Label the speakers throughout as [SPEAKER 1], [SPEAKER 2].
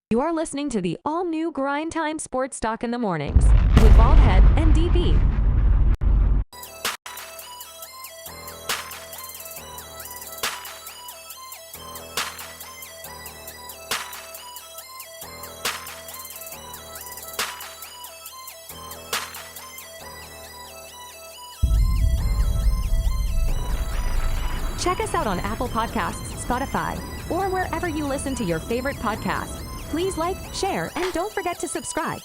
[SPEAKER 1] You are listening to the all-new Grindtime Sports Talk in the Mornings with Baldhead and DB. Check us out on Apple Podcasts, Spotify, or wherever you listen to your favorite podcast. Please like, share, and don't forget to subscribe.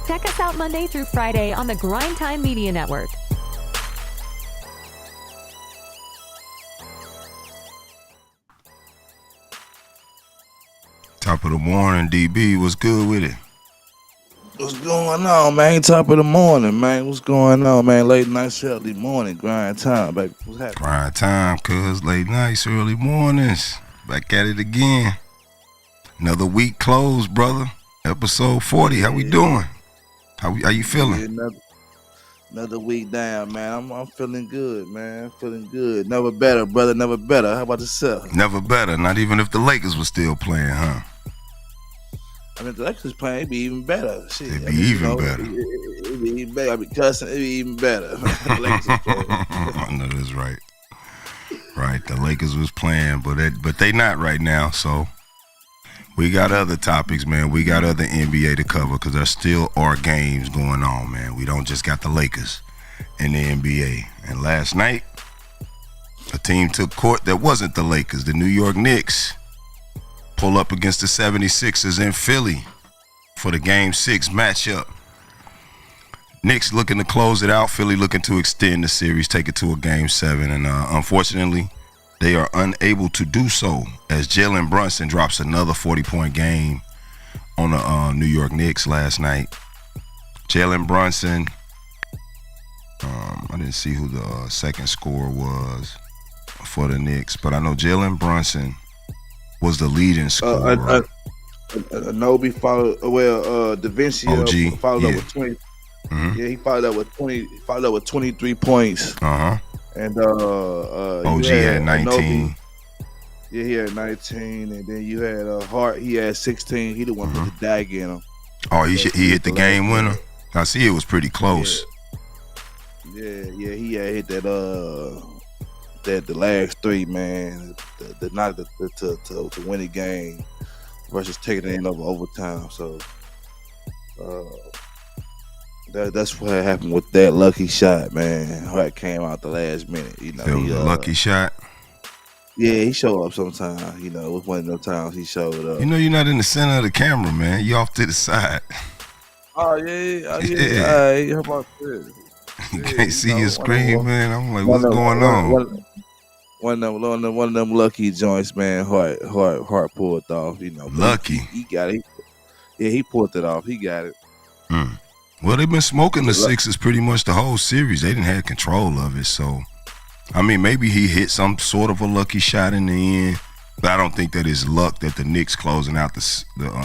[SPEAKER 1] Check us out Monday through Friday on the Grindtime Media Network.
[SPEAKER 2] Top of the morning, DB. What's good with it?
[SPEAKER 3] What's going on, man? Top of the morning, man. What's going on, man? Late nights, early morning, grind time, baby. What's happening?
[SPEAKER 2] Grind time, cuz. Late nights, early mornings. Back at it again. Another week closed, brother. Episode 40. How we doing? How you feeling?
[SPEAKER 3] Yeah, another week down, man. I'm feeling good, man. Feeling good. Never better, brother. Never better. How about yourself?
[SPEAKER 2] Never better. Not even if the Lakers were still playing, huh?
[SPEAKER 3] I mean, the Lakers playing, it'd be even better. Shit.
[SPEAKER 2] It'd be even better.
[SPEAKER 3] It'd be even better. I'd be cussing. It'd be even better. The Lakers was playing.
[SPEAKER 2] I know that's right. Right. The Lakers was playing, but they not right now, so we got other topics, man. We got other NBA to cover because there still are games going on, man. We don't just got the Lakers in the NBA. And last night, a team took court that wasn't the Lakers. The New York Knicks pull up against the 76ers in Philly for the Game 6 matchup. Knicks looking to close it out. Philly looking to extend the series, take it to a Game 7. And unfortunately, they are unable to do so as Jalen Brunson drops another 40-point game on the New York Knicks last night. Jalen Brunson, I didn't see who the second scorer was for the Knicks, but I know Jalen Brunson was the leading scorer.
[SPEAKER 3] Anobi followed, Da Vinci followed up with 20. Mm-hmm. Yeah, he followed up with 20. Followed up with 23 points. And
[SPEAKER 2] OG had 19.
[SPEAKER 3] Yeah, he had 19, and then you had Hart. He had 16. He the one put the dag in him.
[SPEAKER 2] Oh, he hit the game winner. I see it was pretty close.
[SPEAKER 3] Yeah, he had hit that the last three, man. The knock to win the game versus taking it in over overtime. So that's what happened with that lucky shot, man. Hart came out the last minute, you know.
[SPEAKER 2] It was a lucky shot.
[SPEAKER 3] Yeah, he showed up sometime. You know, it was one of those times he showed up.
[SPEAKER 2] You know, you're not in the center of the camera, man. You off to the side.
[SPEAKER 3] Oh yeah. All right, how about this?
[SPEAKER 2] You can't see your screen, man. I'm like, what's going on?
[SPEAKER 3] One of them lucky joints, man. Hart pulled off. You know,
[SPEAKER 2] lucky.
[SPEAKER 3] He got it. He pulled it off. He got it.
[SPEAKER 2] Well, they've been smoking the Sixers pretty much the whole series. They didn't have control of it, so I mean, maybe he hit some sort of a lucky shot in the end, but I don't think that it's luck that the Knicks closing out the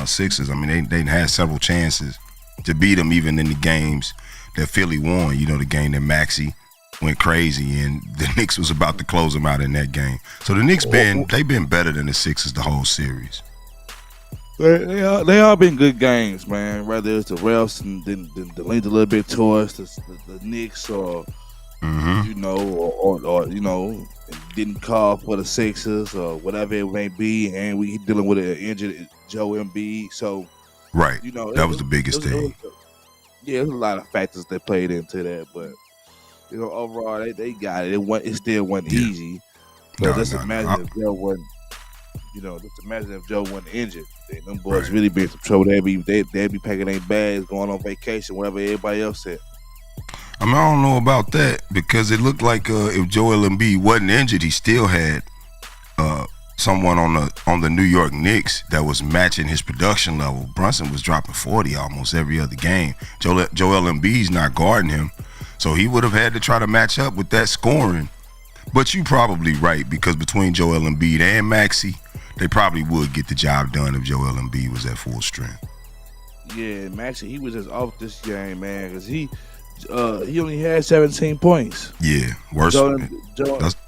[SPEAKER 2] Sixers. I mean, they had several chances to beat them even in the games that Philly won. You know, the game that Maxey went crazy, and the Knicks was about to close them out in that game. So the Knicks they've been better than the Sixers the whole series.
[SPEAKER 3] They all been good games, man. Whether it's the refs and then leaned a little bit towards the Knicks, or you know, or you know, didn't call for the Sixers or whatever it may be, and we dealing with an injured Joe Embiid. So
[SPEAKER 2] right,
[SPEAKER 3] you know,
[SPEAKER 2] that was the biggest thing.
[SPEAKER 3] There's a lot of factors that played into that, but you know, overall they got it. It still wasn't easy. But just imagine if Joe wasn't. You know, just imagine if Joe wasn't injured. Them boys really be in some trouble. They'd be packing their bags, going on vacation, whatever everybody else said.
[SPEAKER 2] I mean, I don't know about that because it looked like if Joel Embiid wasn't injured, he still had someone on the New York Knicks that was matching his production level. Brunson was dropping 40 almost every other game. Joel Embiid's not guarding him, so he would have had to try to match up with that scoring. But you probably right, because between Joel Embiid and Maxey, they probably would get the job done if Joel Embiid was at full strength.
[SPEAKER 3] Yeah, Maxey, he was just off this game, man, because he only had 17 points.
[SPEAKER 2] Yeah, worst.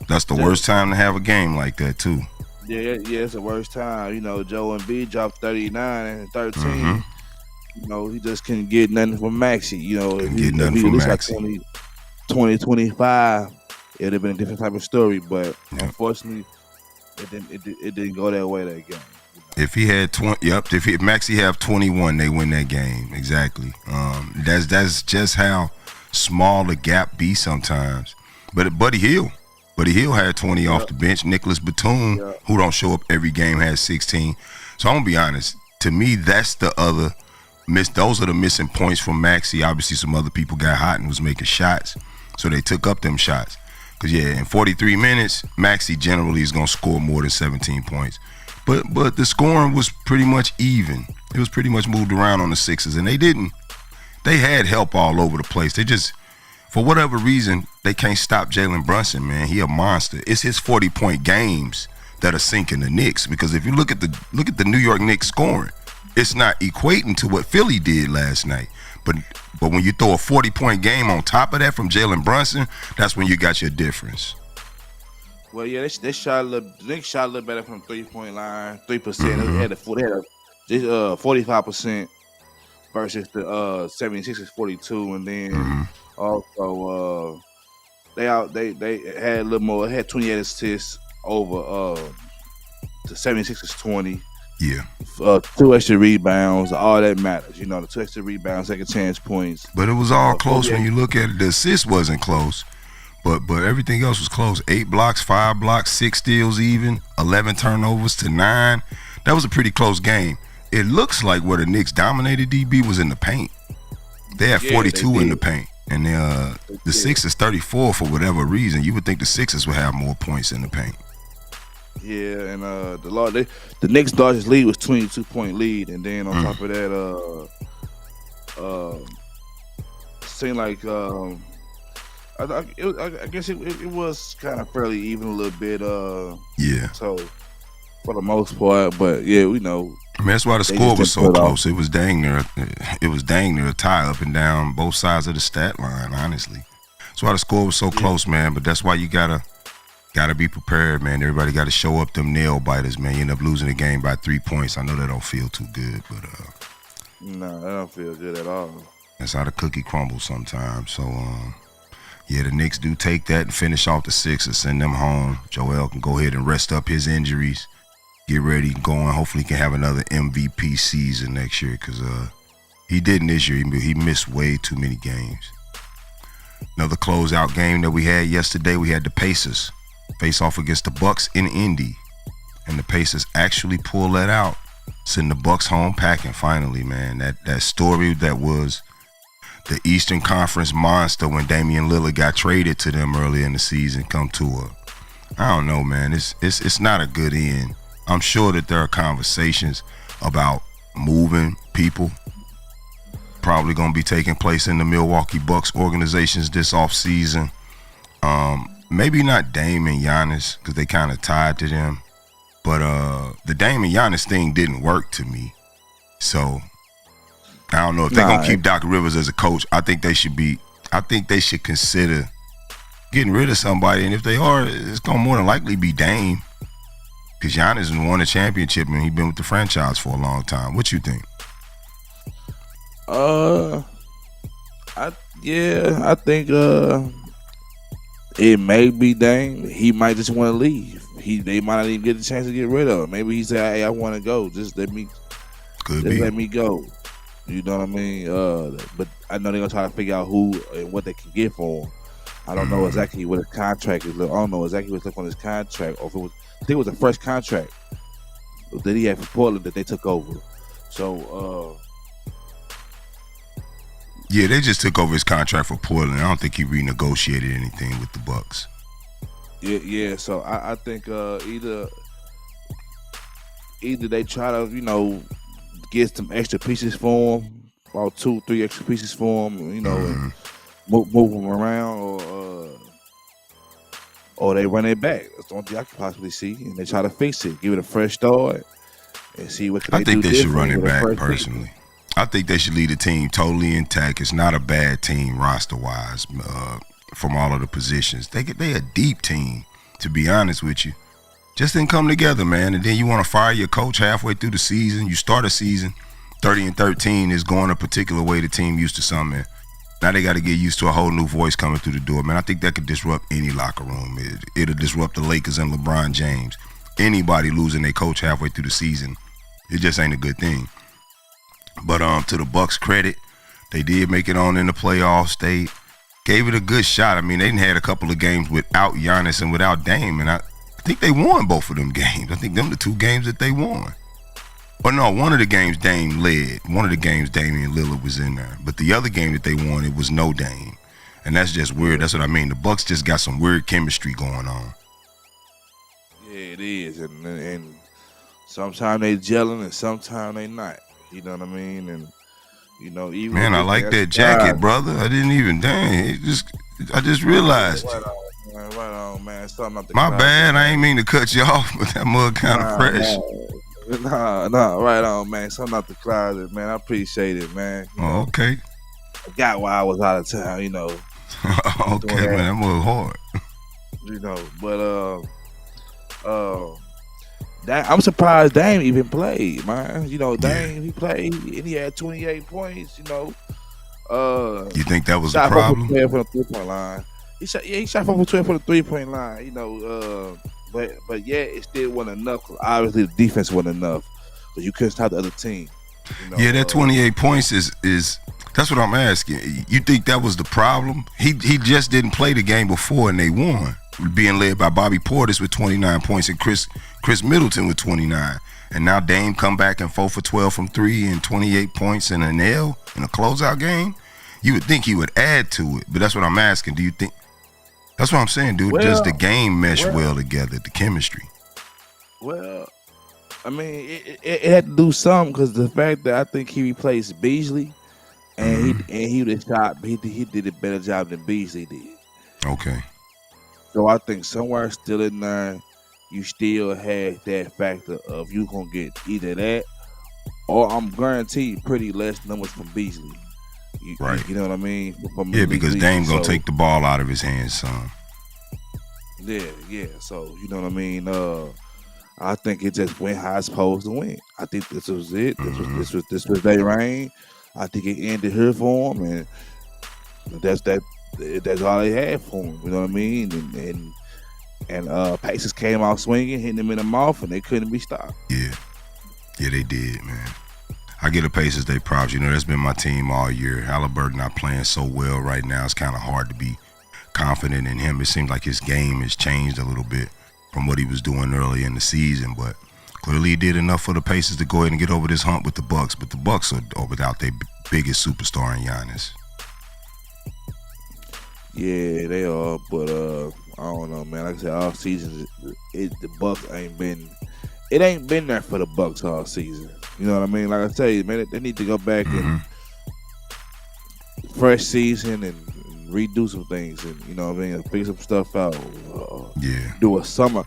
[SPEAKER 2] That's the worst time to have a game like that too.
[SPEAKER 3] Yeah, it's the worst time. You know, Joel Embiid dropped 39 and 13.
[SPEAKER 2] Mm-hmm.
[SPEAKER 3] You know, he just couldn't get nothing from Maxey. You know,
[SPEAKER 2] if he
[SPEAKER 3] like 20, 25, it would have been a different type of story. But unfortunately, it didn't go that way that game. You know?
[SPEAKER 2] If he had 20, if Maxey have 21, they win that game. Exactly. That's just how small the gap be sometimes. But Buddy Hield had 20 off the bench. Nicholas Batum, who don't show up every game, has 16. So I'm gonna be honest. To me, that's the other those are the missing points from Maxey. Obviously, some other people got hot and was making shots, so they took up them shots. Cause in 43 minutes, Maxey generally is gonna score more than 17 points. But the scoring was pretty much even. It was pretty much moved around on the Sixers, and they didn't. They had help all over the place. They just, for whatever reason, they can't stop Jalen Brunson, man. He a monster. It's his 40-point games that are sinking the Knicks, because if you look at the New York Knicks scoring, it's not equating to what Philly did last night. But when you throw a 40-point game on top of that from Jalen Brunson, that's when you got your difference.
[SPEAKER 3] Well, yeah, they shot a little. The Knicks shot a little better from 3-point line, 3%. They had a 45% versus the 76ers 42, and then also they had a little more. They had 28 assists over the 76ers 20.
[SPEAKER 2] Yeah.
[SPEAKER 3] 2 extra rebounds, all that matters. You know, the 2 extra rebounds, second chance points.
[SPEAKER 2] But it was all close when you look at it. The assist wasn't close, but everything else was close. 8 blocks, 5 blocks, 6 steals even, 11 turnovers to 9. That was a pretty close game. It looks like where the Knicks dominated DB was in the paint. They had 42 in the paint. And the Sixers 34 for whatever reason. You would think the Sixers would have more points in the paint.
[SPEAKER 3] Yeah, and the Knicks' largest lead was 22-point lead, and then on top of that, seemed like I guess it was kind of fairly even a little bit.
[SPEAKER 2] Yeah.
[SPEAKER 3] So for the most part, but yeah, we know.
[SPEAKER 2] I mean, that's why the score was so close. It was dang near a tie up and down both sides of the stat line. Honestly, that's why the score was so close, man. But that's why you gotta be prepared, man. Everybody got to show up them nail biters, man. You end up losing the game by 3 points. I know that don't feel too good, but
[SPEAKER 3] no, that don't feel good at all.
[SPEAKER 2] That's how the cookie crumbles sometimes. So yeah, the Knicks do take that and finish off the Sixers, send them home. Joel can go ahead and rest up his injuries, get ready, going. Hopefully he can have another MVP season next year, because he didn't this year. He missed way too many games. Another closeout game that we had yesterday, we had the Pacers face off against the Bucks in Indy, and the Pacers actually pulled that out, send the Bucks home packing finally, man. That story that was the Eastern Conference monster when Damian Lillard got traded to them earlier in the season come to I don't know, man. It's not a good end. I'm sure that there are conversations about moving people probably going to be taking place in the Milwaukee Bucks organizations this offseason. Maybe not Dame and Giannis, because they kind of tied to them. But the Dame and Giannis thing didn't work to me. So I don't know if they're gonna keep Doc Rivers as a coach. I think they should consider getting rid of somebody. And if they are, it's gonna more than likely be Dame, because Giannis has won a championship and he's been with the franchise for a long time. What you think?
[SPEAKER 3] I think it may be Dame. He might just want to leave. They might not even get the chance to get rid of him. Maybe he said, "Hey, I want to go. Just let me go." You know what I mean? But I know they're gonna try to figure out who and what they can get for him. I don't know exactly what his contract is. I don't know exactly what's left on his contract, or if it was. I think it was a fresh contract that he had for Portland that they took over. So.
[SPEAKER 2] Yeah, they just took over his contract for Portland. I don't think he renegotiated anything with the Bucks.
[SPEAKER 3] Yeah. So I think either either they try to get some extra pieces for him, about 2-3 extra pieces for him, and move him around, or they run it back. That's the only thing I can possibly see, and they try to fix it, give it a fresh start, and see what
[SPEAKER 2] I think they should run it back personally. I think they should leave the team totally intact. It's not a bad team roster-wise from all of the positions. They a deep team, to be honest with you. Just didn't come together, man. And then you want to fire your coach halfway through the season. You start a season 30-13 is going a particular way the team used to something. Now they got to get used to a whole new voice coming through the door, man. I think that could disrupt any locker room. It'll disrupt the Lakers and LeBron James. Anybody losing their coach halfway through the season, it just ain't a good thing. But to the Bucks' credit, they did make it on in the playoffs. They gave it a good shot. I mean, they had a couple of games without Giannis and without Dame, and I think they won both of them games. I think them the 2 games that they won. But no, one of the games Dame led. One of the games Damian Lillard was in there. But the other game that they won, it was no Dame. And that's just weird. That's what I mean. The Bucks just got some weird chemistry going on.
[SPEAKER 3] Yeah, it is. And sometimes they gelling and sometimes they not. You know what I mean? And even
[SPEAKER 2] man, I like that jacket, brother. I didn't even I just realized.
[SPEAKER 3] Right on, man. Something out the
[SPEAKER 2] My bad. I ain't mean to cut you off, but that mug kind of fresh.
[SPEAKER 3] Nah, right on, man. Something out the closet, man. I appreciate it, man.
[SPEAKER 2] Okay.
[SPEAKER 3] I got why I was out of town,
[SPEAKER 2] Okay, man. That mug hard.
[SPEAKER 3] I'm surprised Dame even played, man. Dame, he played and he had 28 points,
[SPEAKER 2] You think that was the problem?
[SPEAKER 3] Shot for the 3-point line. He shot over 12 for the 3-point line, but yeah, it still wasn't enough. Obviously, the defense wasn't enough because you couldn't stop the other team.
[SPEAKER 2] Yeah, that 28 points is that's what I'm asking. You think that was the problem? He just didn't play the game before and they won, being led by Bobby Portis with 29 points and Chris Middleton with 29. And now Dame come back and 4 for 12 from 3 and 28 points and an L in a closeout game. You would think he would add to it, but that's what I'm asking. Do you think? That's what I'm saying, dude. Does the game mesh well together, the chemistry?
[SPEAKER 3] Well, I mean, it had to do something because the fact that I think he replaced Beasley, and he did a better job than Beasley did.
[SPEAKER 2] Okay.
[SPEAKER 3] So I think somewhere still in there, you still had that factor of you gonna get either that, or I'm guaranteed pretty less numbers from Beasley.
[SPEAKER 2] Right.
[SPEAKER 3] You know what I mean?
[SPEAKER 2] Because Dame gonna take the ball out of his hands, son.
[SPEAKER 3] Yeah. So you know what I mean? I think it just went how it's supposed to win. I think this was it. This was their reign. I think it ended here for him, and that's all they had for him. You know what I mean? And Pacers came out swinging, hitting them in the mouth, and they couldn't be stopped.
[SPEAKER 2] Yeah, they did, man. I get the Pacers they props. That's been my team all year. Halliburton not playing so well right now. It's kind of hard to be confident in him. It seems like his game has changed a little bit from what he was doing early in the season, but clearly he did enough for the Pacers to go ahead and get over this hump with the Bucks. But the Bucks are without their biggest superstar in Giannis.
[SPEAKER 3] Yeah, they are, but I don't know, man. Like I said, all season, the Bucks ain't been there for the Bucks all season. You know what I mean? Like I tell you, man, they need to go back and fresh season and redo some things, and you know what I mean, figure some stuff out. Do a summer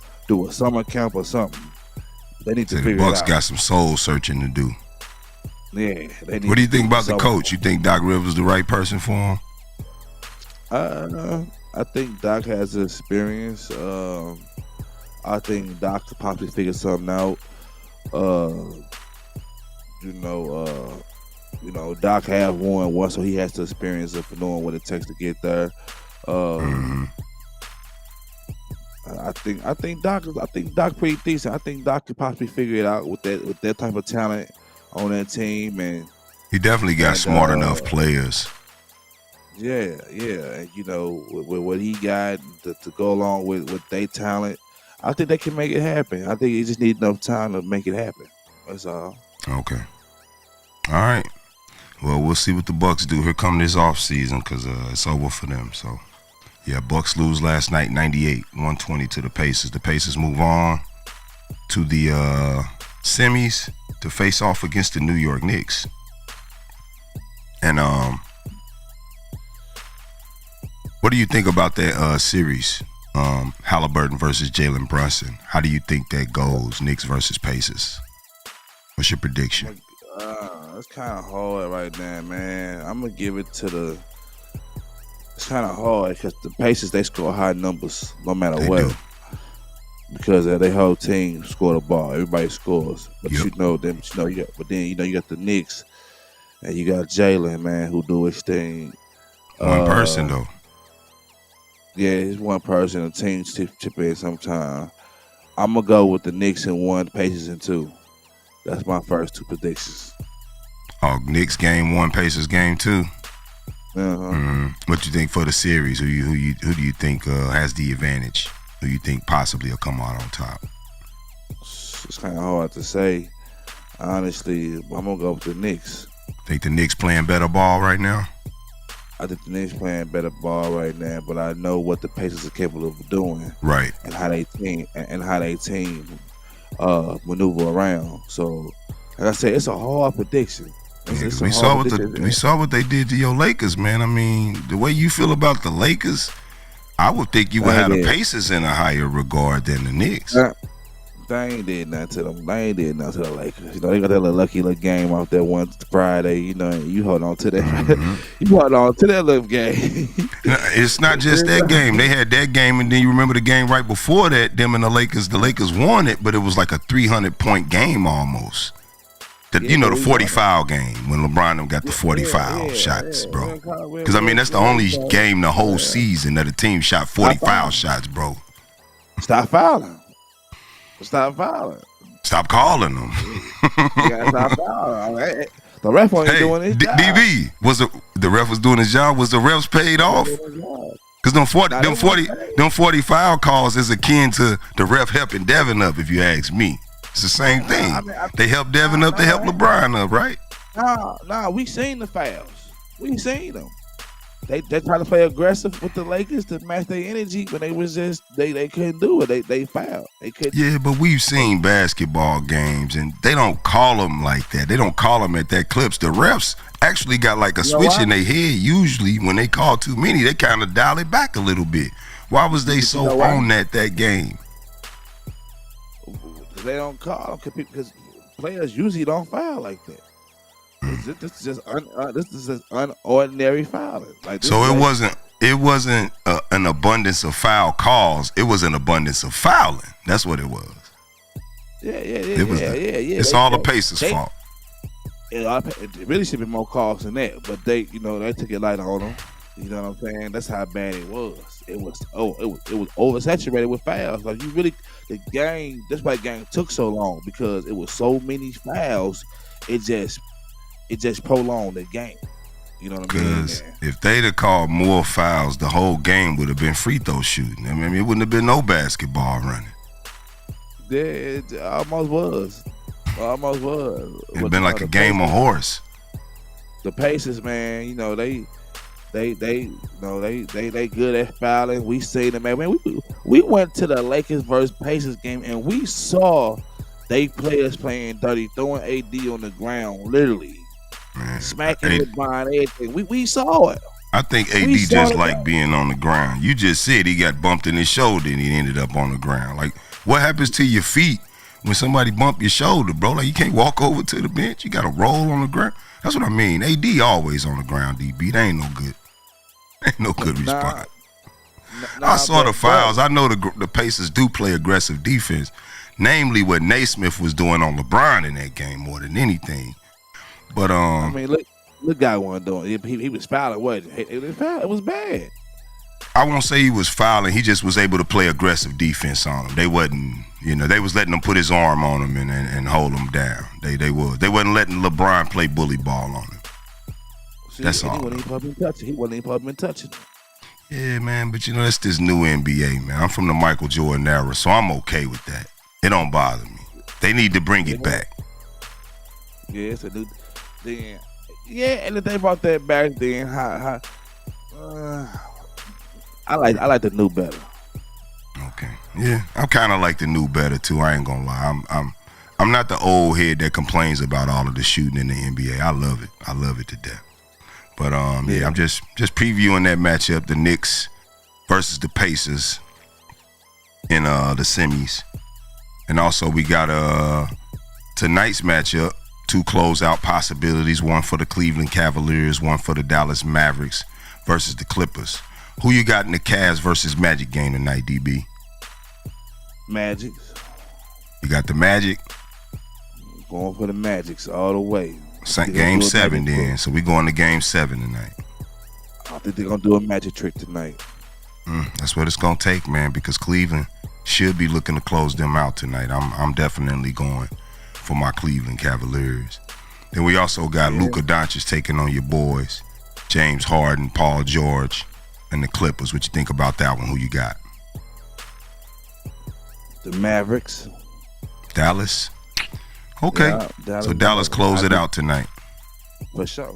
[SPEAKER 3] camp or something. They need to figure it out.
[SPEAKER 2] The Bucks got some soul searching to do.
[SPEAKER 3] Yeah.
[SPEAKER 2] What do you think about the coach? You think Doc Rivers the right person for him?
[SPEAKER 3] I think Doc has the experience. I think Doc could possibly figure something out. Doc have won once, so he has the experience of knowing what it takes to get there. I think Doc pretty decent. I think Doc could possibly figure it out with that type of talent on that team, and
[SPEAKER 2] he definitely got smart enough players.
[SPEAKER 3] Yeah, and with what he got to go along with their talent, I think they can make it happen. I think he just need enough time to make it happen. That's all. Okay.
[SPEAKER 2] All right. Well, we'll see what the Bucks do. Here come this off season because it's over for them. So, yeah, Bucks lose last night, 98-120 to the Pacers. The Pacers move on to the semis to face off against the New York Knicks. And what do you think about that series? Halliburton versus Jalen Brunson. How do you think that goes? Knicks versus Pacers. What's your prediction?
[SPEAKER 3] It's kind of hard right now, man. I'm gonna give it to the. It's kind of hard because the Pacers, they score high numbers no matter
[SPEAKER 2] They
[SPEAKER 3] what.
[SPEAKER 2] do.
[SPEAKER 3] Because their whole team score the ball. Everybody scores, but
[SPEAKER 2] Yep.
[SPEAKER 3] you know them. You got the Knicks, and you got Jalen, man, who do his thing.
[SPEAKER 2] One person though.
[SPEAKER 3] Yeah, he's one person. The team chip in sometime. I'm gonna go with the Knicks in 1, Pacers in 2. That's my first 2 predictions.
[SPEAKER 2] Oh, Knicks game 1, Pacers game 2. What you think for the series? Who do you think has the advantage? Who you think possibly will come out on top?
[SPEAKER 3] It's kind of hard to say. Honestly, I'm gonna go with the Knicks.
[SPEAKER 2] Think the Knicks playing better ball right now?
[SPEAKER 3] I think the Knicks playing better ball right now, but I know what the Pacers are capable of doing,
[SPEAKER 2] Right.
[SPEAKER 3] and how they team maneuver around. So, like I said, it's a hard prediction.
[SPEAKER 2] We saw what they did to your Lakers, man. I mean, the way you feel about the Lakers, I would think you would have the Pacers in a higher regard than the Knicks.
[SPEAKER 3] They ain't did nothing to them. They ain't did nothing to the Lakers. You know, they got that little lucky little game out there one Friday. You know, and you hold on to that.
[SPEAKER 2] Mm-hmm.
[SPEAKER 3] You hold on to that little game.
[SPEAKER 2] It's not just that game. They had that game, and then you remember the game right before that. Them and the Lakers won it, but it was like a 300-point game almost. The 40 foul game when LeBron them got the 40 foul shots, bro. Because I mean that's the only game the whole season that a team shot 40 foul shots, bro.
[SPEAKER 3] Stop fouling. Stop fouling.
[SPEAKER 2] Stop calling them.
[SPEAKER 3] You gotta stop fouling. The ref wasn't doing his job.
[SPEAKER 2] DB was the ref was doing his job. Was the refs paid off? Because them 40 foul calls is akin to the ref helping Devin up. If you ask me, it's the same thing. They help Devin up. They help LeBron up, right?
[SPEAKER 3] Nah. We seen the fouls. We seen them. They tried to play aggressive with the Lakers to match their energy, but they was just they couldn't do it. They fouled. They couldn't.
[SPEAKER 2] Yeah, but we've seen basketball games, and they don't call them like that. They don't call them at that clips. The refs actually got like a switch in their head. Usually, when they call too many, they kind of dial it back a little bit. Why was they so on that game?
[SPEAKER 3] They don't call them because players usually don't foul like that. This is just unordinary fouling.
[SPEAKER 2] So it wasn't an abundance of foul calls. It was an abundance of fouling. That's what it was.
[SPEAKER 3] Yeah.
[SPEAKER 2] It's all the Pacers' fault.
[SPEAKER 3] It really should be more calls than that, but they took it light on them. You know what I'm saying? That's how bad it was. It was oversaturated with fouls. Like the game. That's why the game took so long because it was so many fouls. It just prolonged the game. You know what I mean?
[SPEAKER 2] Because if they'd have called more fouls, the whole game would have been free throw shooting. I mean, it wouldn't have been no basketball running.
[SPEAKER 3] Yeah, it almost was.
[SPEAKER 2] It'd been like a game of horse.
[SPEAKER 3] The Pacers, man, they good at fouling. We seen them, man. We went to the Lakers versus Pacers game and we saw they players playing dirty, throwing AD on the ground, literally. Man, smacking with Bond, everything. We saw it.
[SPEAKER 2] I think AD just like being on the ground. You just said he got bumped in his shoulder and he ended up on the ground. Like, what happens to your feet when somebody bump your shoulder, bro? Like, you can't walk over to the bench. You got to roll on the ground. That's what I mean. AD always on the ground, DB. That ain't no good. Ain't no good response. I saw the fouls. I know the Pacers do play aggressive defense, namely what Naismith was doing on LeBron in that game more than anything. But
[SPEAKER 3] I mean, look, guy wasn't doing. He was fouling. What? It was bad.
[SPEAKER 2] I won't say he was fouling. He just was able to play aggressive defense on him. They wasn't, they was letting him put his arm on him and hold him down. They wasn't letting LeBron play bully ball on him.
[SPEAKER 3] See,
[SPEAKER 2] that's all.
[SPEAKER 3] He wasn't even probably touching.
[SPEAKER 2] Yeah, man. But that's this new NBA, man. I'm from the Michael Jordan era, so I'm okay with that. It don't bother me. They need to bring it back.
[SPEAKER 3] Yeah, it's a new. Then, and the thing about that back then, I like the new better.
[SPEAKER 2] Okay, yeah, I kind of like the new better too. I ain't gonna lie. I'm not the old head that complains about all of the shooting in the NBA. I love it. I love it to death. But yeah, I'm just previewing that matchup, the Knicks versus the Pacers in the semis. And also we got tonight's matchup, 2 closeout possibilities, one for the Cleveland Cavaliers, one for the Dallas Mavericks versus the Clippers. Who you got in the Cavs versus Magic game tonight, DB?
[SPEAKER 3] Magic.
[SPEAKER 2] You got the Magic?
[SPEAKER 3] Going for the Magics all the way.
[SPEAKER 2] Game 7 then. So we going to game 7 tonight.
[SPEAKER 3] I think they're going to do a magic trick tonight.
[SPEAKER 2] That's what it's going to take, man, because Cleveland should be looking to close them out tonight. I'm definitely going for my Cleveland Cavaliers. Then we also got Luka Doncic taking on your boys, James Harden, Paul George, and the Clippers. What you think about that one? Who you got?
[SPEAKER 3] The Mavericks.
[SPEAKER 2] Dallas? Okay. Yeah, so Dallas close it out tonight.
[SPEAKER 3] For sure.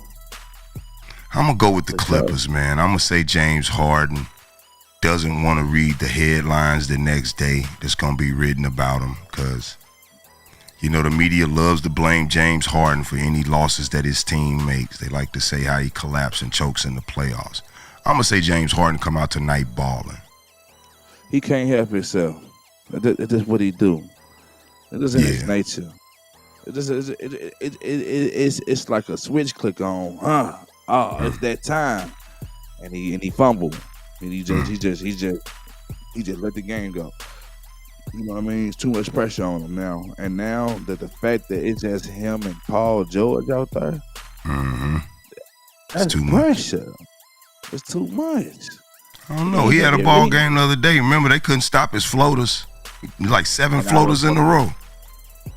[SPEAKER 2] I'm going to go with the Clippers, man. I'm going to say James Harden doesn't want to read the headlines the next day that's going to be written about him because, you know, the media loves to blame James Harden for any losses that his team makes. They like to say how he collapses and chokes in the playoffs. I'm going to say James Harden come out tonight balling.
[SPEAKER 3] He can't help himself. That's just what he do. It's in his nature. It's like a switch click on. It's that time, and he fumbled, and he just let the game go. You know what I mean? It's too much pressure on him now, and now that the fact that it's just him and Paul George out there, that's too pressure. Much. It's too much.
[SPEAKER 2] I don't know. He had a ball game the other day. Remember, they couldn't stop his floaters. Like 7 floaters in a row.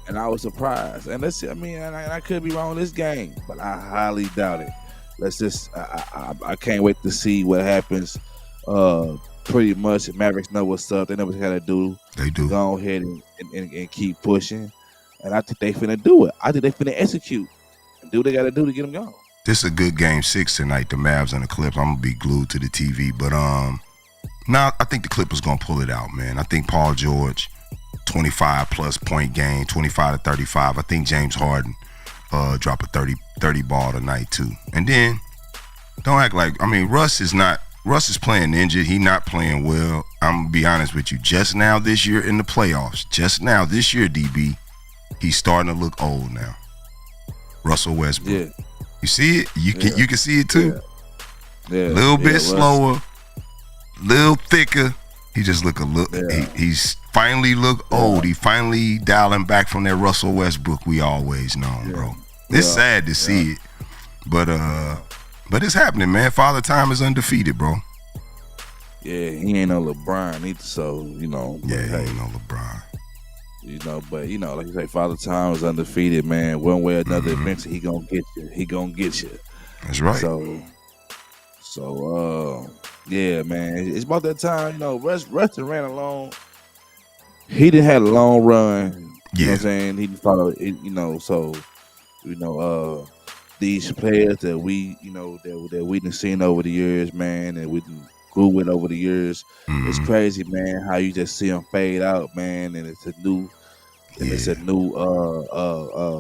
[SPEAKER 3] And I was surprised. And let's see, I mean, and I could be wrong this game, but I highly doubt it. Let's just, I can't wait to see what happens. Pretty much, the Mavericks know what's up. They know what they got to do.
[SPEAKER 2] They do.
[SPEAKER 3] Go ahead and keep pushing. And I think they finna do it. I think they finna execute and do what they got to do to get them going.
[SPEAKER 2] This is a good game 6 tonight, the Mavs and the Clips. I'm going to be glued to the TV. But, I think the Clippers going to pull it out, man. I think Paul George, 25-plus point game, 25 to 35. I think James Harden drop a 30 ball tonight, too. And then, don't act like, Russ is playing injured. He not playing well. I'm going to be honest with you. Just now this year in the playoffs, DB, he's starting to look old now. Russell Westbrook. Yeah. You see it? You can see it, too?
[SPEAKER 3] Yeah.
[SPEAKER 2] A little bit slower. Little thicker. He just look a little. He's finally look old. He finally dialing back from that Russell Westbrook we always known, bro. It's sad to see it, but it's happening, man. Father Time is undefeated, bro.
[SPEAKER 3] Yeah, he ain't no LeBron either, so you know.
[SPEAKER 2] Yeah, he ain't no LeBron.
[SPEAKER 3] You know, but you know, like you say, Father Time is undefeated, man. One way or another, eventually he gonna get you. He gonna get you.
[SPEAKER 2] That's right.
[SPEAKER 3] So, yeah, man, it's about that time. You know, Rustin ran along. He didn't have a long run. You know what I'm saying? He didn't follow it, you know. So, you know, these players that we, you know, that we done seen over the years, man, and we grew with over the years. It's crazy, man, how you just see them fade out, man, and it's a new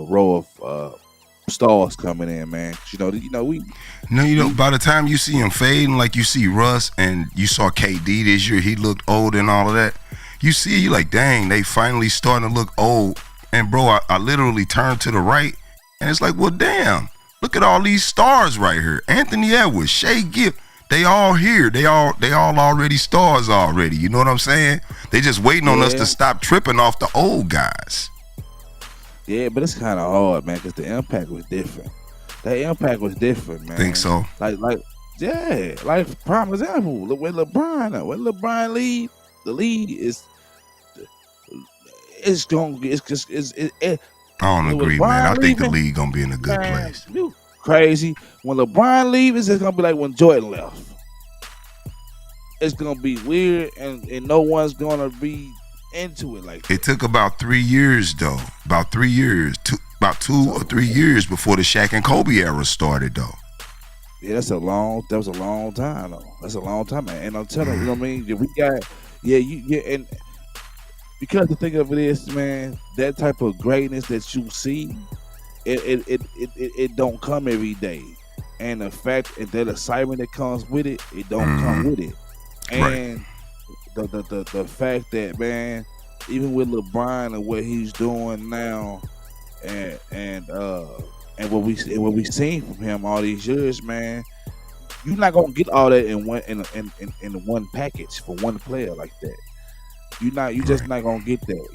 [SPEAKER 3] row of stars coming in, man. By
[SPEAKER 2] the time you see him fading, like you see Russ and you saw KD this year, he looked old and all of that. You like, dang, they finally starting to look old. And bro, I literally turned to the right, and it's like, well, damn, look at all these stars right here. Anthony Edwards, Shea Gift, they all here. They all already stars already. You know what I'm saying? They just waiting on us to stop tripping off the old guys.
[SPEAKER 3] Yeah, but it's kind of hard, man, because the impact was different. That impact was different, man.
[SPEAKER 2] Think so?
[SPEAKER 3] Like prime example, when LeBron leave, the league is
[SPEAKER 2] I don't agree, man. I think the league gonna be in a good place.
[SPEAKER 3] You crazy. When LeBron leaves, it's just gonna be like when Jordan left. It's gonna be weird, and no one's gonna be into it like that.
[SPEAKER 2] It took about 3 years, though. About 3 years. About 2 or 3 years before the Shaq and Kobe era started, though.
[SPEAKER 3] Yeah, that was a long time, though. That's a long time, man. And I'm telling you, you know what I mean? We got, and Because the thing of it is, man, that type of greatness that you see, it don't come every day. And the fact and that excitement that comes with it, it don't come with it. And the fact that, man, even with LeBron and what he's doing now, and what we seen from him all these years, man, you're not gonna get all that in one package for one player like that. You just not gonna get that.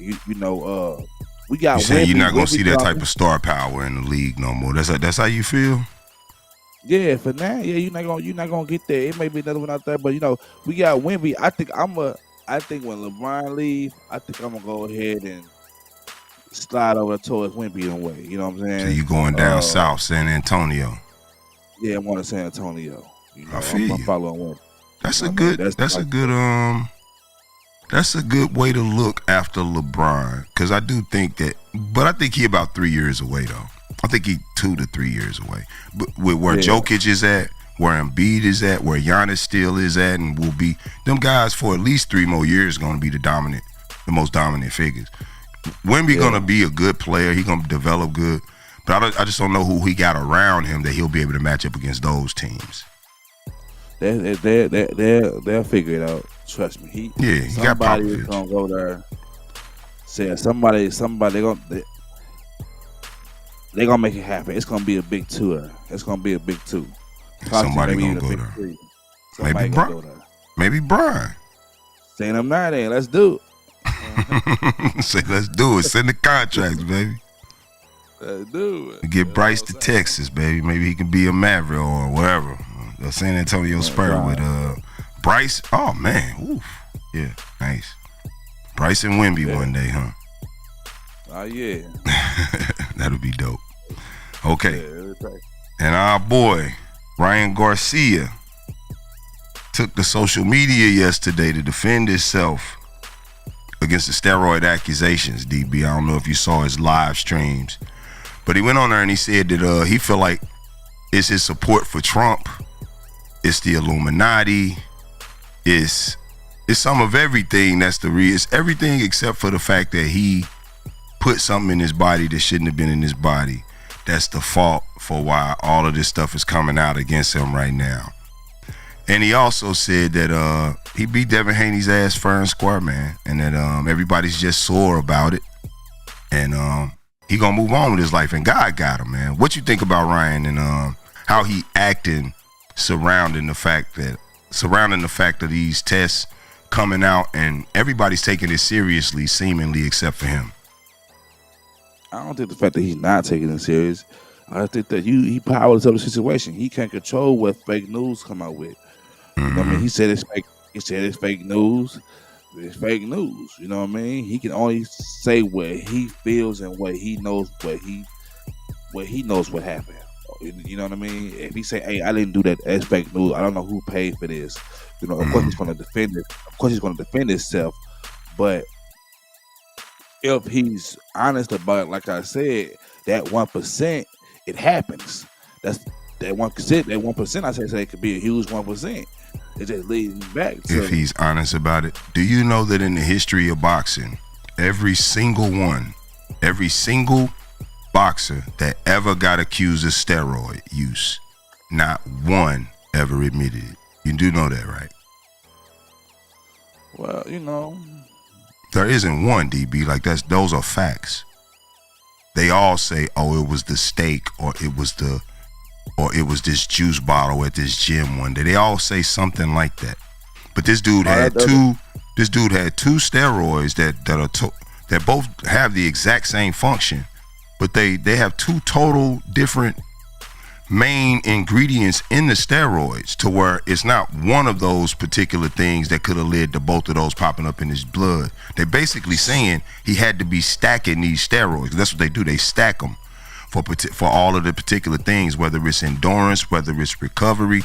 [SPEAKER 3] We got.
[SPEAKER 2] You saying you're not gonna see that type of star power in the league no more? That's how you feel?
[SPEAKER 3] Yeah, for now, yeah, you're not gonna get there. It may be another one out there, but we got Wemby. I think when LeBron leave, I think I'm gonna go ahead and slide over towards Wemby in a way. You know what I'm saying?
[SPEAKER 2] So you going down south, San Antonio?
[SPEAKER 3] Yeah, I'm going to San Antonio.
[SPEAKER 2] I feel
[SPEAKER 3] I'm following Wemby.
[SPEAKER 2] That's a good way to look after LeBron, because I do think that, but I think he about 3 years away though. I think he 2 to 3 years away. But with where Jokic is at, where Embiid is at, where Giannis still is at, and will be, them guys for at least 3 more years going to be the most dominant figures. Wemby going to be a good player. He going to develop good, but I just don't know who he got around him that he'll be able to match up against those teams.
[SPEAKER 3] They'll figure it out. Trust me.
[SPEAKER 2] He got
[SPEAKER 3] somebody is gonna go there. Say somebody they're gonna make it happen. It's gonna be a big tour. It's gonna be a big two.
[SPEAKER 2] Somebody gonna go there. Maybe Brian. Maybe Brian.
[SPEAKER 3] Saying I'm not in. Let's do
[SPEAKER 2] it. Say let's do it. Send the contracts, baby.
[SPEAKER 3] Let's do it.
[SPEAKER 2] Get Bryce to Texas, baby. Maybe he can be a Maverick or whatever. The San Antonio Spurs with Bryce. Oh man, oof. Yeah, nice. Bryce and Wemby one day, huh?
[SPEAKER 3] Oh yeah.
[SPEAKER 2] That'll be dope. Okay. And our boy Ryan Garcia took to social media yesterday to defend himself against the steroid accusations. DB, I don't know if you saw his live streams, but he went on there and he said that he feel like it's his support for Trump. It's the Illuminati. It's some of everything. That's it's everything except for the fact that he put something in his body that shouldn't have been in his body. That's the fault for why all of this stuff is coming out against him right now. And he also said that he beat Devin Haney's ass fair and square, man, and that everybody's just sore about it. And he gonna move on with his life, and God got him, man. What you think about Ryan and how he acting surrounding the fact of these tests coming out and everybody's taking it seriously, seemingly, except for him?
[SPEAKER 3] I don't think the fact that he's not taking it serious. I think that he powers up the situation. He can't control what fake news come out with. You know what I mean? He said it's fake. He said it's fake news. It's fake news. You know what I mean? He can only say what he feels and what he knows. What he knows what happened. You know what I mean? If he say, "Hey, I didn't do that," that's fake news. I don't know who paid for this. Of course he's going to defend it. Of course he's going to defend himself. But if he's honest about it, like I said, that 1%, it happens. That's that 1%. That 1%, I say it could be a huge 1%. It just leads back to.
[SPEAKER 2] If he's honest about it, do you know that in the history of boxing, every single boxer that ever got accused of steroid use, not one ever admitted it? You do know that, right?
[SPEAKER 3] Well,
[SPEAKER 2] there isn't one, DB. Like those are facts. They all say, "Oh, it was the steak, or it was this juice bottle at this gym one day." They all say something like that. But this dude had two. This dude had 2 steroids that both have the exact same function, but they have 2 total different main ingredients in the steroids, to where it's not one of those particular things that could have led to both of those popping up in his blood. They're basically saying he had to be stacking these steroids. That's what they do. They stack them for all of the particular things, whether it's endurance, whether it's recovery.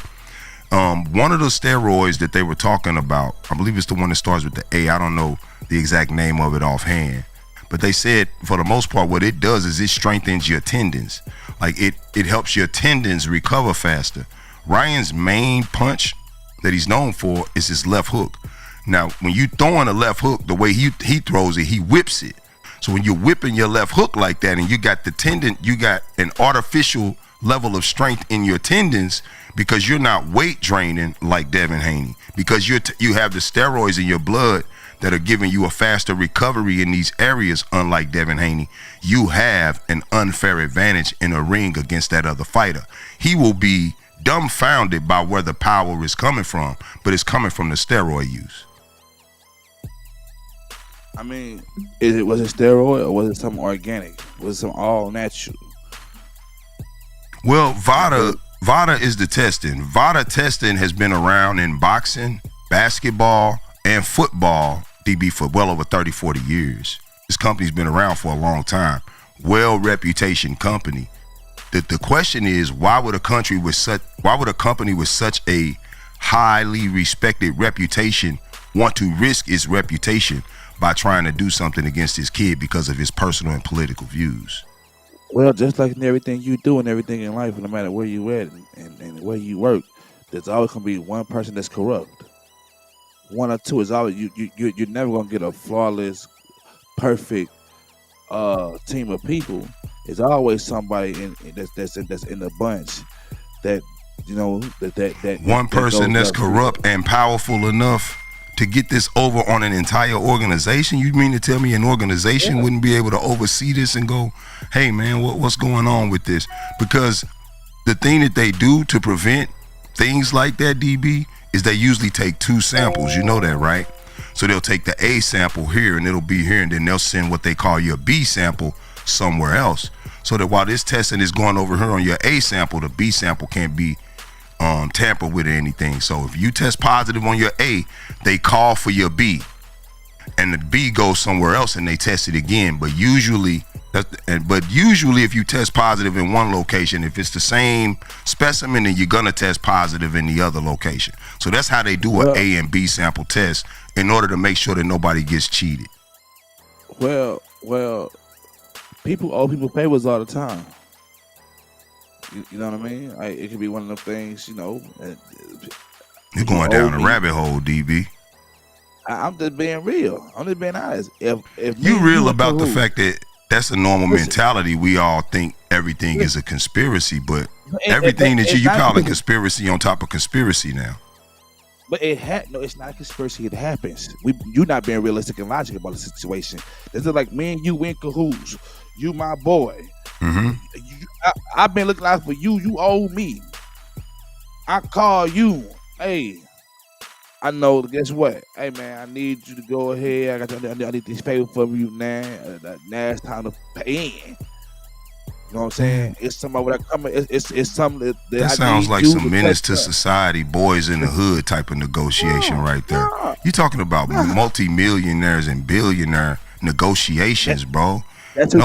[SPEAKER 2] One of the steroids that they were talking about, I believe it's the one that starts with the A. I don't know the exact name of it offhand. But they said, for the most part, what it does is it strengthens your tendons. Like it helps your tendons recover faster. Ryan's main punch that he's known for is his left hook. Now, when you throwing a left hook, the way he throws it, he whips it. So when you're whipping your left hook like that, and you got the tendon, you got an artificial level of strength in your tendons because you're not weight draining like Devin Haney, because you have the steroids in your blood that are giving you a faster recovery in these areas. Unlike Devin Haney, you have an unfair advantage in a ring against that other fighter. He will be dumbfounded by where the power is coming from, but it's coming from the steroid use.
[SPEAKER 3] I mean, was it steroid or was it something organic? Was it some all natural?
[SPEAKER 2] Well, VADA is the testing. VADA testing has been around in boxing, basketball, and football, DB, for well over 30, 40 years. This company's been around for a long time. Well-reputation company. The question is, why would a company with such a highly respected reputation want to risk its reputation by trying to do something against his kid because of his personal and political views?
[SPEAKER 3] Well, just like in everything you do and everything in life, no matter where you at and where you work, there's always gonna be one person that's corrupt. One or two is always you're never gonna get a flawless, perfect team of people. There's always somebody that's in the bunch that that
[SPEAKER 2] one person that's corrupt and powerful enough to get this over on an entire organization. You mean to tell me an organization wouldn't be able to oversee this and go, hey man, what's going on with this? Because the thing that they do to prevent things like that, DB, is they usually take two samples. You know that, right? So they'll take the A sample here and it'll be here, and then they'll send what they call your B sample somewhere else. So that while this testing is going over here on your A sample, the B sample can't be tampered with or anything. So if you test positive on your A, they call for your B, and the B goes somewhere else and they test it again. But usually if you test positive in one location, if it's the same specimen, then you're gonna test positive in the other location. So that's how they do an A and B sample test in order to make sure that nobody gets cheated.
[SPEAKER 3] Well, people owe people favors all the time. You know what I mean? It could be one of them things,
[SPEAKER 2] You're going down a rabbit hole, DB.
[SPEAKER 3] I'm just being real. I'm just being honest. If
[SPEAKER 2] you real about the fact that that's a normal mentality, we all think everything is a conspiracy, but everything that you call a conspiracy on top of conspiracy now.
[SPEAKER 3] But no, it's not a conspiracy. It happens. You're not being realistic and logical about the situation. This is like me and you in cahoots. You my boy.
[SPEAKER 2] Mm-hmm.
[SPEAKER 3] I've been looking out for you. You owe me. I call you. Hey, I know. Guess what? Hey man, I need you to go ahead. I need this favor from you now. Now it's time to pay in. You know what I'm saying? It's somebody when I come. It's something that
[SPEAKER 2] sounds like some menace to society, boys in the hood type of negotiation right there. You talking about multi-millionaires and billionaire negotiations, bro?
[SPEAKER 3] That's who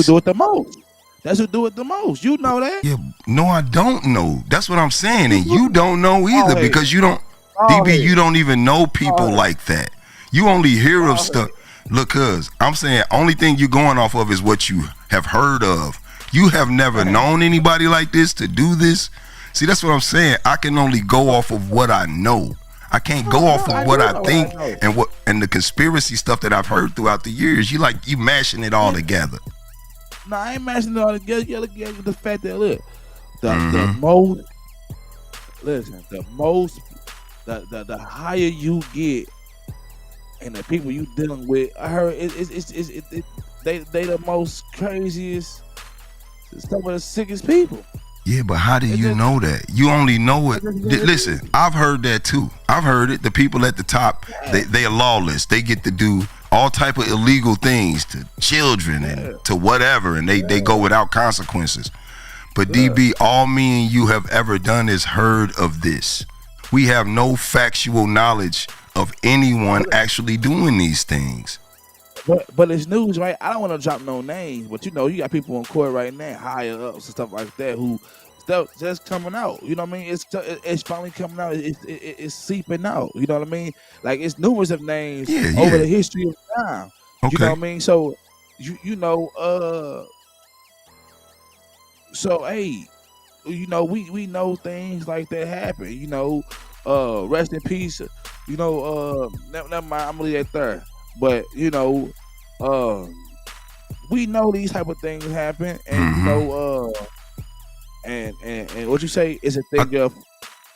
[SPEAKER 3] do it the most. That's who do it the most. You know that?
[SPEAKER 2] Yeah. No, I don't know. That's what I'm saying, and you don't know either because you don't. DB, you don't even know people like that. You only hear of stuff. Look, cuz I'm saying only thing you're going off of is what you have heard of. You have never known anybody like this to do this. See, that's what I'm saying. I can only go off of what I know. I can't go off of what I think and the conspiracy stuff that I've heard throughout the years. You mashing it all together.
[SPEAKER 3] No, I ain't mashing it all together. You look at the fact that the higher you get, and the people you dealing with, I heard they the most craziest, some of the sickest people.
[SPEAKER 2] Yeah, but how do you know that? You only know it. Listen, I've heard that too. I've heard it. The people at the top, they are lawless. They get to do all type of illegal things to children and to whatever, and they go without consequences. But DB, all me and you have ever done is heard of this. We have no factual knowledge of anyone actually doing these things.
[SPEAKER 3] But it's news, right? I don't want to drop no names, but you got people in court right now, higher ups and stuff like that, who stuff just coming out. You know what I mean? It's finally coming out. It's seeping out. You know what I mean? Like it's numerous of names over the history of time. Okay. You know what I mean? So so hey, we know things like that happen. rest in peace. You know, never mind. I'm gonna leave that there. But you know, we know these type of things happen, and you know, and what you say is a thing of.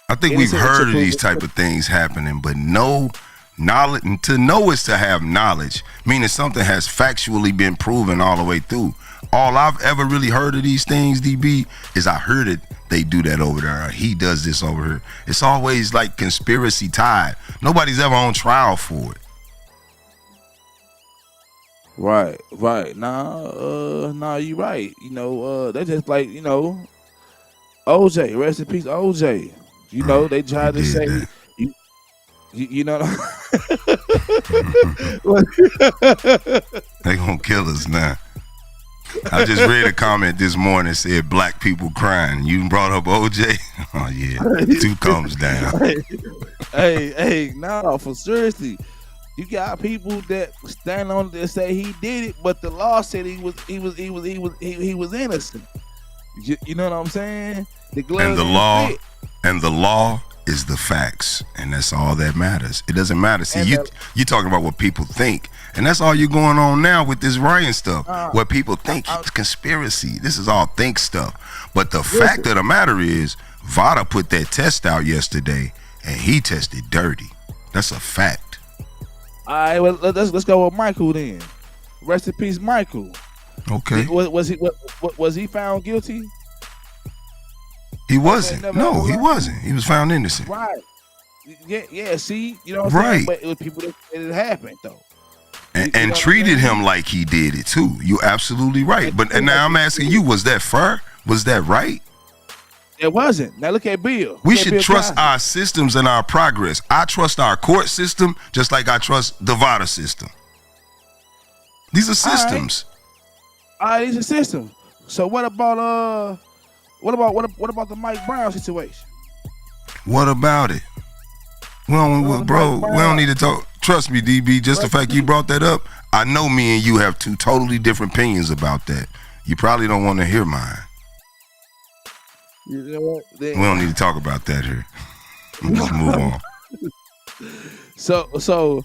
[SPEAKER 2] I think we've heard of these type of things happening, but no knowledge. To know is to have knowledge, meaning something has factually been proven all the way through. All I've ever really heard of these things, DB, is I heard it. They do that over there. Or he does this over here. It's always like conspiracy tied. Nobody's ever on trial for it.
[SPEAKER 3] Right. Nah, you right. You know, that's just like, you know, OJ, rest in peace, OJ. You know, they tried to say you know.
[SPEAKER 2] They gonna kill us now. I just read a comment this morning that said black people crying. You brought up OJ? Oh yeah, 2 comes down.
[SPEAKER 3] Hey, no, for seriously. You got people that stand on and say he did it, but the law said he was innocent. You know what I'm saying?
[SPEAKER 2] And the law is the facts, and that's all that matters. It doesn't matter. See, you talking about what people think, and that's all you're going on now with this Ryan stuff. What people think it's conspiracy. This is all think stuff. But the fact of the matter is, Vada put that test out yesterday, and he tested dirty. That's a fact.
[SPEAKER 3] All right, well let's go with Michael then. Rest in peace, Michael.
[SPEAKER 2] Okay.
[SPEAKER 3] Was he found guilty?
[SPEAKER 2] He wasn't. No, he wasn't. He was found innocent.
[SPEAKER 3] Right. Yeah. See, you know what I'm saying? But it was people that it happened though.
[SPEAKER 2] And treated him like he did it too. You absolutely right. But and now I'm asking you, was that fair? Was that right?
[SPEAKER 3] It wasn't. Now look at Bill.
[SPEAKER 2] We should trust our systems and our progress. I trust our court system just like I trust the VADA system. These are systems.
[SPEAKER 3] All right, these are systems. So what about the Mike Brown situation?
[SPEAKER 2] What about it? We don't need to talk. Trust me, DB, just the fact you brought that up, I know me and you have 2 totally different opinions about that. You probably don't want to hear mine.
[SPEAKER 3] You know what?
[SPEAKER 2] We don't need to talk about that here. Let's move on.
[SPEAKER 3] So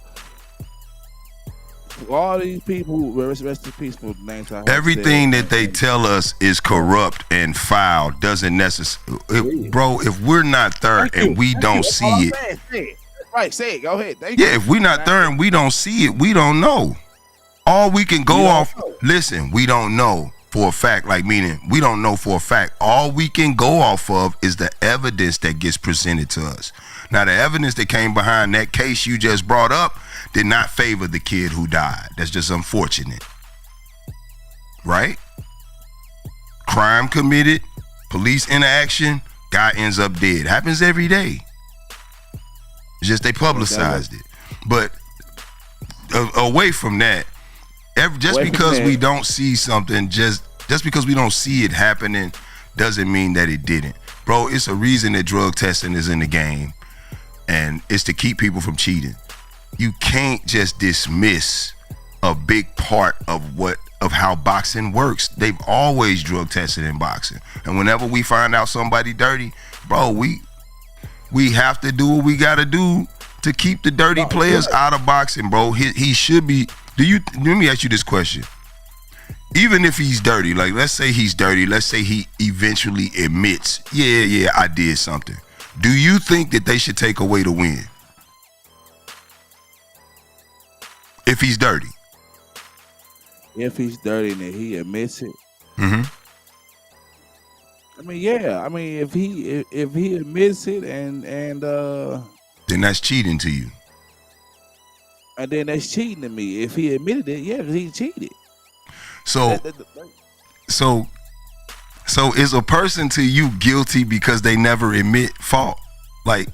[SPEAKER 3] all these people, rest in peace for names.
[SPEAKER 2] Everything that they tell us is corrupt and foul doesn't necessarily. Bro, if we're not there and we don't see it.
[SPEAKER 3] Right, say it. Go ahead.
[SPEAKER 2] Yeah, if we're not there and we don't see it, we don't know. All we can go off, listen, we don't know for a fact, like meaning we don't know for a fact. All we can go off of is the evidence that gets presented to us. Now, the evidence that came behind that case you just brought up did not favor the kid who died. That's just unfortunate. Right? Crime committed, police interaction, guy ends up dead. Happens every day. It's just they publicized it. But away from that, just because we don't see something, just because we don't see it happening doesn't mean that it didn't. Bro, it's a reason that drug testing is in the game, and it's to keep people from cheating. You can't just dismiss a big part of how boxing works. They've always drug tested in boxing. And whenever we find out somebody dirty, bro, we have to do what we got to do to keep the dirty players out of boxing, bro. He should be. Let me ask you this question. Even if he's dirty, like let's say he's dirty, let's say he eventually admits, yeah, I did something. Do you think that they should take away the win? If he's dirty.
[SPEAKER 3] If he's dirty and he admits it.
[SPEAKER 2] Mm-hmm.
[SPEAKER 3] I mean, yeah. I mean, if he admits it and
[SPEAKER 2] then that's cheating to you.
[SPEAKER 3] And then that's cheating to me. If he admitted it, yeah, because he cheated.
[SPEAKER 2] So is a person to you guilty because they never admit fault? Like,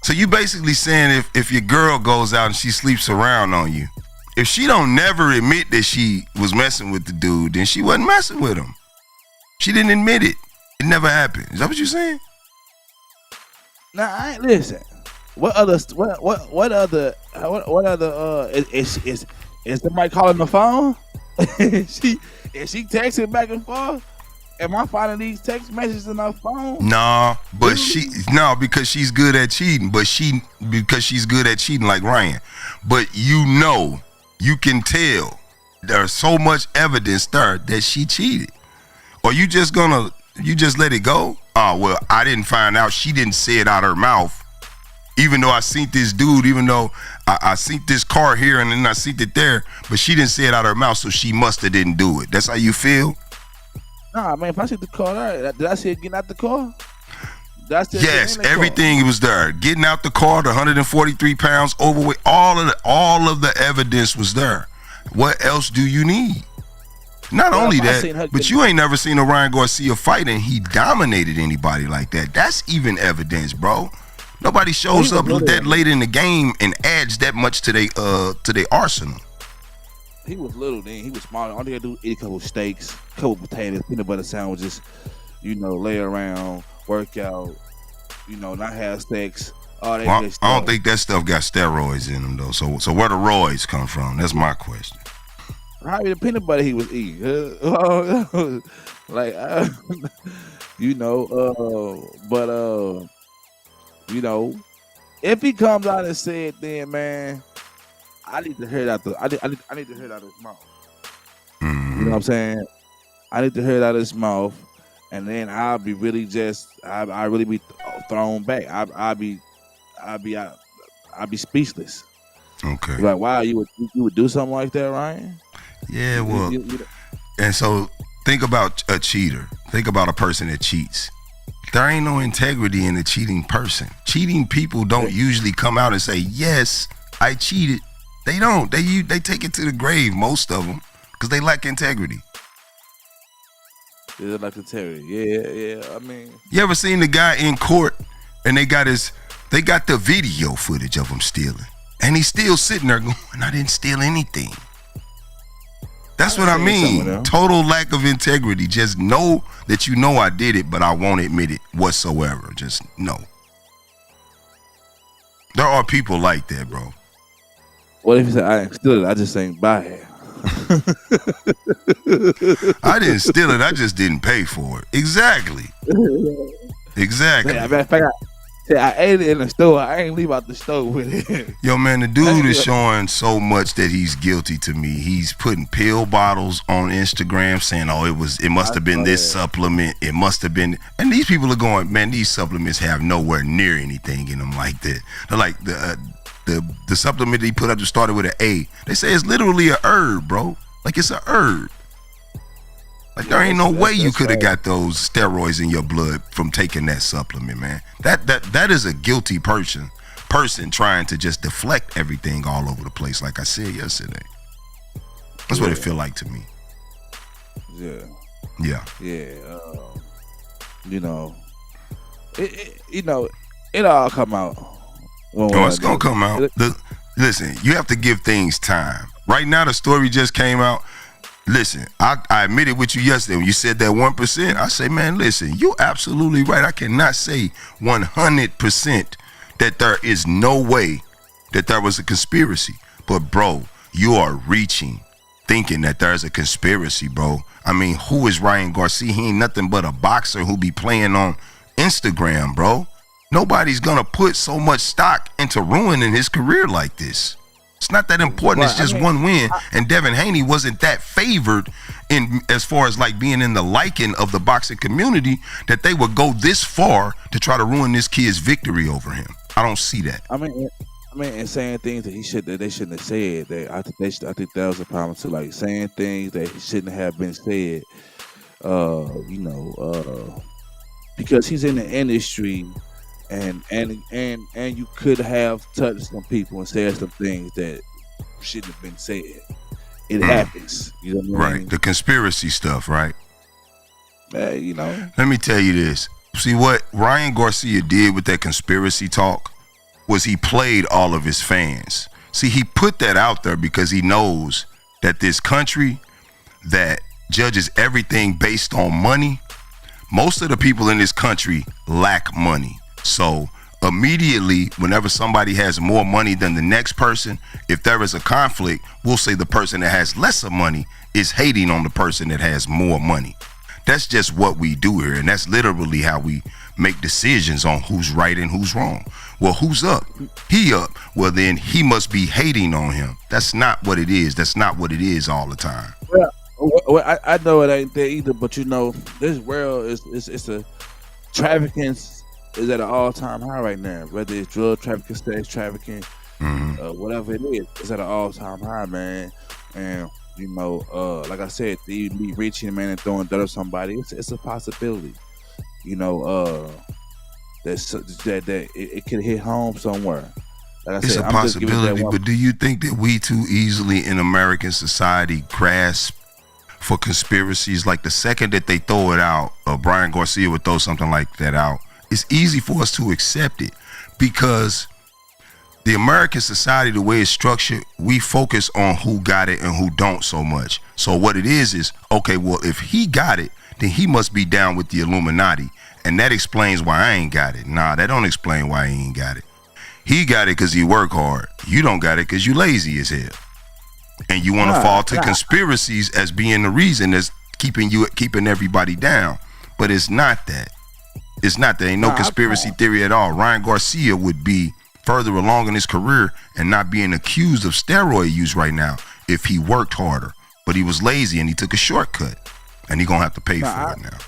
[SPEAKER 2] so you basically saying if your girl goes out and she sleeps around on you, if she don't never admit that she was messing with the dude, then she wasn't messing with him. She didn't admit it. It never happened. Is that what you're saying?
[SPEAKER 3] Nah, I ain't listen. What other is somebody calling the phone? Is she texting back and forth? am I finding these text messages in her phone?
[SPEAKER 2] No, but because she's good at cheating. Because she's good at cheating like Ryan. But you can tell there's so much evidence there that she cheated. Or you just let it go? Oh, well, I didn't find out. She didn't say it out her mouth. Even though I seen this dude, even though I seen this car here and then I seen it there, but she didn't say it out her mouth, so she must have didn't do it. That's how you feel?
[SPEAKER 3] Nah, man, if I see the car there, did I see it getting out the car?
[SPEAKER 2] Yes, everything was there. Getting out the car, the 143 pounds overweight, all of the evidence was there. What else do you need? Not only that, but you ain't never seen a Ryan Garcia fight and he dominated anybody like that. That's even evidence, bro. Nobody shows up that late in the game and adds that much to their arsenal.
[SPEAKER 3] He was little then. He was small. All he had to do was eat a couple of steaks, a couple of potatoes, peanut butter sandwiches, lay around, work out, not have sex. All that good stuff.
[SPEAKER 2] I don't think that stuff got steroids in them though. So where the roids come from? That's my question.
[SPEAKER 3] Probably the peanut butter he was eating. If he comes out and said, then man, I need to hear it out I need to hear it out of his mouth.
[SPEAKER 2] Mm-hmm.
[SPEAKER 3] You know what I'm saying? I need to hear it out of his mouth, and then I'll be really I really be thrown back. I'll be speechless.
[SPEAKER 2] Okay.
[SPEAKER 3] Like, wow, you would do something like that, Ryan?
[SPEAKER 2] Yeah, well, and so think about a cheater. Think about a person that cheats. There ain't no integrity in a cheating person. Cheating people don't usually come out and say, yes, I cheated. They don't. They take it to the grave, most of them, because they lack integrity.
[SPEAKER 3] They lack integrity. Yeah. I mean,
[SPEAKER 2] you ever seen the guy in court and they got the video footage of him stealing, and he's still sitting there going, I didn't steal anything. That's what I mean. Total lack of integrity. Just know that I did it, but I won't admit it whatsoever. Just know. There are people like that, bro.
[SPEAKER 3] What if you say, I ain't steal it, I just ain't buy it?
[SPEAKER 2] I didn't steal it, I just didn't pay for it. Exactly.
[SPEAKER 3] I ate it in the store. I ain't leave out the store with it.
[SPEAKER 2] Yo, man, the dude is showing so much that he's guilty to me. He's putting pill bottles on Instagram saying, oh, it must have been this supplement. It must have been. And these people are going, man, these supplements have nowhere near anything in them like that. They're like the supplement he put up that started with an A. They say it's literally a herb, bro. Like it's a herb. Like there ain't no way you could have got those steroids in your blood from taking that supplement, man. That is a guilty person trying to just deflect everything all over the place, like I said yesterday. That's what it feel like to me. Yeah.
[SPEAKER 3] It all come out.
[SPEAKER 2] It's gonna come out. Listen, you have to give things time. Right now, the story just came out. Listen, I admitted with you yesterday when you said that 1%. I say, man, listen, you're absolutely right. I cannot say 100% that there is no way that there was a conspiracy. But, bro, you are reaching, thinking that there's a conspiracy, bro. I mean, who is Ryan Garcia? He ain't nothing but a boxer who be playing on Instagram, bro. Nobody's going to put so much stock into ruining his career like this. It's not that important. It's just one win. And Devin Haney wasn't that favored in as far as like being in the liking of the boxing community that they would go this far to try to ruin this kid's victory over him. I don't see that.
[SPEAKER 3] I mean, and saying things that they shouldn't have said. I think that was a problem too. Like saying things that shouldn't have been said. Because he's in the industry. And you could have touched some people and said some things that shouldn't have been said. It happens. You know what I mean?
[SPEAKER 2] Right. The conspiracy stuff, right?
[SPEAKER 3] Let
[SPEAKER 2] me tell you this. See, what Ryan Garcia did with that conspiracy talk was he played all of his fans. See, he put that out there because he knows that this country that judges everything based on money, most of the people in this country lack money. So immediately, whenever somebody has more money than the next person, if there is a conflict, we'll say the person that has lesser money is hating on the person that has more money. That's just what we do here, and that's literally how we make decisions on who's right and who's wrong. Well, who's up? He up. Well, then he must be hating on him. That's not what it is. That's not what it is all the time.
[SPEAKER 3] Well, I know it ain't there either, but this world it's a trafficking is at an all-time high right now. Whether it's drug trafficking, sex trafficking, whatever it is, it's at an all-time high, man. And like I said, you be reaching, man, and throwing dirt at somebody. It's a possibility. That it could hit home somewhere. Like I
[SPEAKER 2] it's
[SPEAKER 3] said,
[SPEAKER 2] a possibility, but do you think that we too easily in American society grasp for conspiracies? Like the second that they throw it out, Brian Garcia would throw something like that out, it's easy for us to accept it because the American society, the way it's structured, we focus on who got it and who don't so much. So what it is, okay, well, if he got it, then he must be down with the Illuminati. And that explains why I ain't got it. Nah, that don't explain why he ain't got it. He got it because he work hard. You don't got it because you lazy as hell. And you want to fall to conspiracies as being the reason that's keeping everybody down. But it's not that. It's not that. Ain't no conspiracy theory at all. Ryan Garcia would be further along in his career and not being accused of steroid use right now if he worked harder. But he was lazy and he took a shortcut. And he going to have to pay for it now.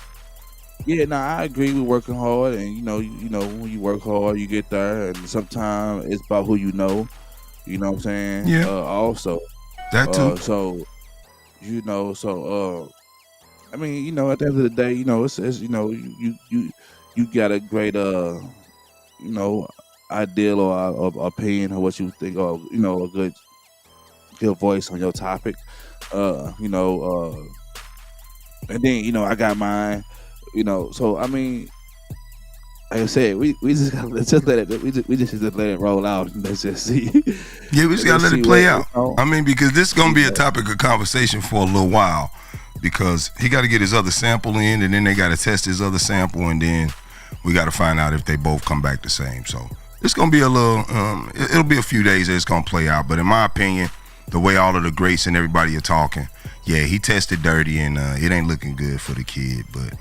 [SPEAKER 3] Yeah, I agree with working hard. And, when you work hard, you get there. And sometimes it's about who you know. You know what I'm saying?
[SPEAKER 2] Yeah.
[SPEAKER 3] Also.
[SPEAKER 2] That too.
[SPEAKER 3] I mean, at the end of the day, it's you got a great, ideal or opinion of what you think, or, a good voice on your topic. And then, I got mine, so, I mean, like I said, we just gotta let it roll out and let's just see.
[SPEAKER 2] Yeah, we just gotta let it play out. I mean, because this is gonna be a topic of conversation for a little while, because he got to get his other sample in, and then they got to test his other sample, and then we got to find out if they both come back the same. So it's gonna be a little, it'll be a few days that it's gonna play out. But in my opinion, the way all of the greats and everybody are talking, yeah, he tested dirty, and it ain't looking good for the kid. But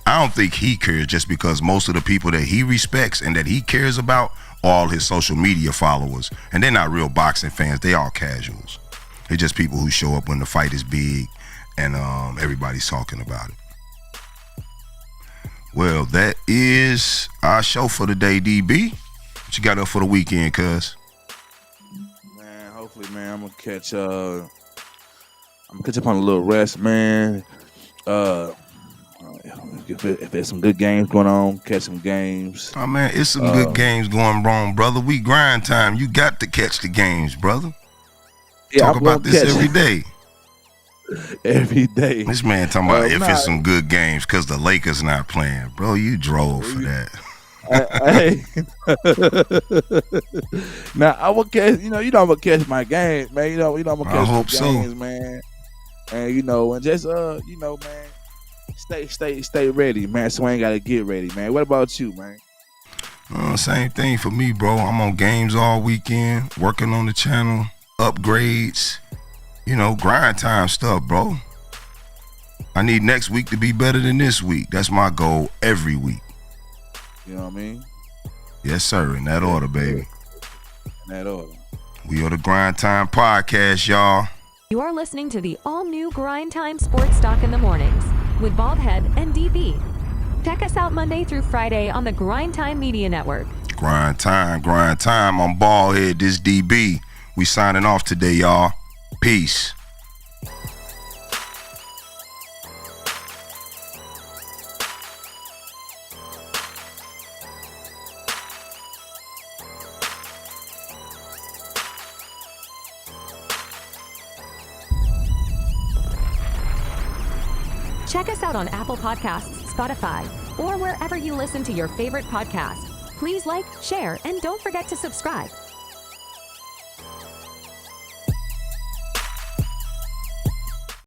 [SPEAKER 2] I don't think he cares, just because most of the people that he respects and that he cares about are all his social media followers. And they're not real boxing fans. They all casuals. They're just people who show up when the fight is big and everybody's talking about it. Well, that is our show for the day, DB. What you got up for the weekend, cuz?
[SPEAKER 3] Man, hopefully, man, I'm gonna catch up on a little rest, man. If there's some good games going on, catch some games.
[SPEAKER 2] Oh man, it's some good games going wrong, brother. We grind time. You got to catch the games, brother.
[SPEAKER 3] Yeah,
[SPEAKER 2] talk about this every day.
[SPEAKER 3] Every day.
[SPEAKER 2] This man talking about if it's some good games because the Lakers not playing. Bro, you drove for that.
[SPEAKER 3] Now I will catch. I'm gonna catch my games, man. I'm gonna catch my games, man. And and just man. Stay ready, man. Swain got to get ready, man. What about you, man?
[SPEAKER 2] Same thing for me, bro. I'm on games all weekend, working on the channel, upgrades, grind time stuff, bro. I need next week to be better than this week. That's my goal every week.
[SPEAKER 3] You know what I mean?
[SPEAKER 2] Yes, sir. In that order, baby.
[SPEAKER 3] In that order.
[SPEAKER 2] We are the Grind Time Podcast, y'all.
[SPEAKER 1] You are listening to the all-new Grindtime Sports Talk in the Mornings with Baldhead and DB. Check us out Monday through Friday on the Grindtime Media Network.
[SPEAKER 2] Grind time. I'm Baldhead, this DB. We signing off today, y'all. Peace.
[SPEAKER 1] Check us out on Apple Podcasts, Spotify, or wherever you listen to your favorite podcast. Please like, share, and don't forget to subscribe.